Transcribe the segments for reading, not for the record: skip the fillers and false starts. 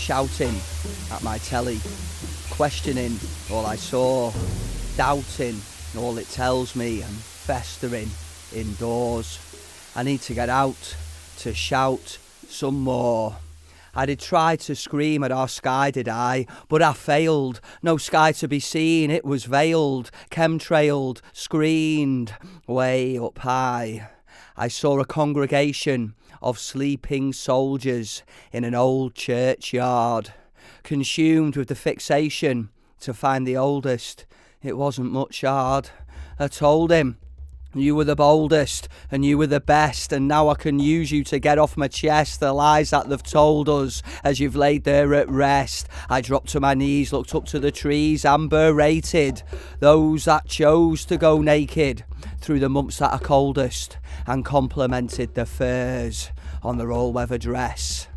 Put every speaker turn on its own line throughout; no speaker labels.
shouting at my telly, questioning all I saw, doubting all it tells me, and festering indoors. I need to get out to shout some more. I did try to scream at our sky, did I? But I failed. No sky to be seen, it was veiled, chemtrailed, screened, way up high. I saw a congregation of sleeping soldiers in an old churchyard, consumed with the fixation to find the oldest. It wasn't much hard. I told him, you were the boldest and you were the best, and now I can use you to get off my chest the lies that they've told us as you've laid there at rest. I dropped to my knees, looked up to the trees and berated those that chose to go naked through the months that are coldest, and complimented the furs on their all-weather dress.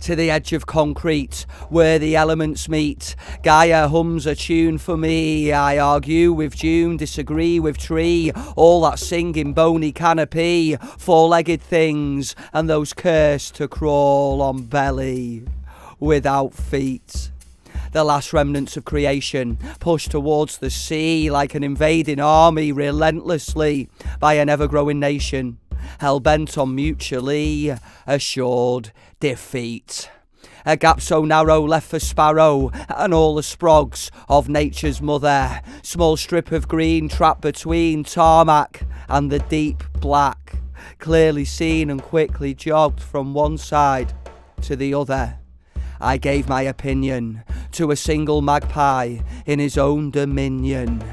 To the edge of concrete, where the elements meet, Gaia hums a tune for me. I argue with June, disagree with tree, all that sing in bony canopy, four-legged things, and those cursed to crawl on belly without feet. The last remnants of creation push towards the sea like an invading army, relentlessly by an ever-growing nation, hell-bent on mutually assured defeat. A gap so narrow left for sparrow and all the sprogs of nature's mother. Small strip of green trapped between tarmac and the deep black, clearly seen and quickly jogged from one side to the other. I gave my opinion to a single magpie in his own dominion.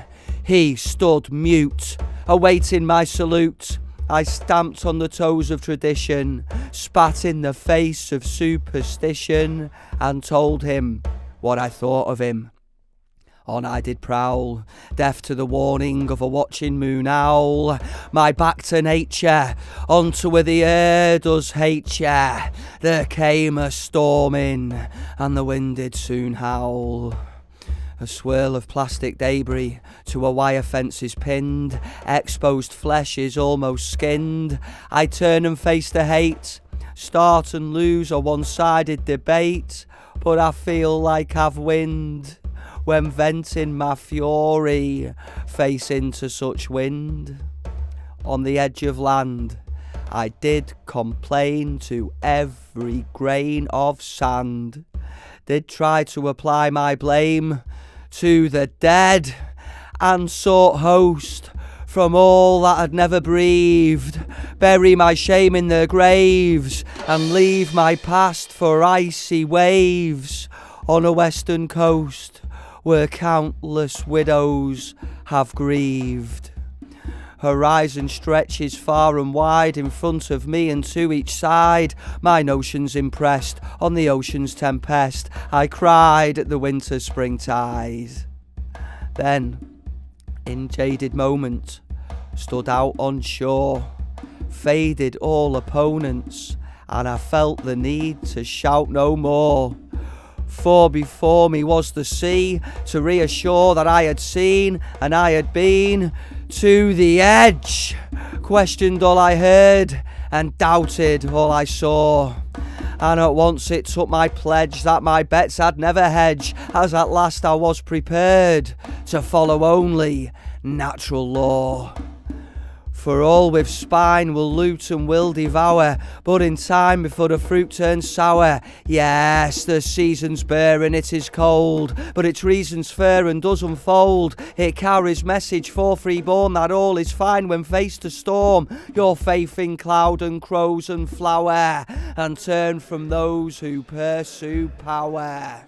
He stood mute, awaiting my salute. I stamped on the toes of tradition, spat in the face of superstition, and told him what I thought of him. On I did prowl, deaf to the warning of a watching moon owl. My back to nature, onto where the air does hate ya. There came a storming, and the wind did soon howl. A swirl of plastic debris to a wire fence is pinned. Exposed flesh is almost skinned. I turn and face the hate. Start and lose a one-sided debate. But I feel like I've wind when venting my fury face into such wind. On the edge of land, I did complain to every grain of sand. Did try to apply my blame to the dead, and sought host from all that had never breathed. Bury my shame in their graves, and leave my past for icy waves on a western coast where countless widows have grieved. Horizon stretches far and wide in front of me and to each side. My notions impressed on the ocean's tempest. I cried at the winter springtide. Then, in jaded moment, stood out on shore, faded all opponents, and I felt the need to shout no more. For before me was the sea, to reassure that I had seen and I had been to the edge, questioned all I heard and doubted all I saw. And at once it took my pledge that my bets I'd never hedge, as at last I was prepared to follow only natural law. For all with spine will loot and will devour, but in time before the fruit turns sour. Yes, the season's bare and it is cold, but its reason's fair and does unfold. It carries message for freeborn that all is fine when faced to storm. Your faith in cloud and crows and flower, and turn from those who pursue power.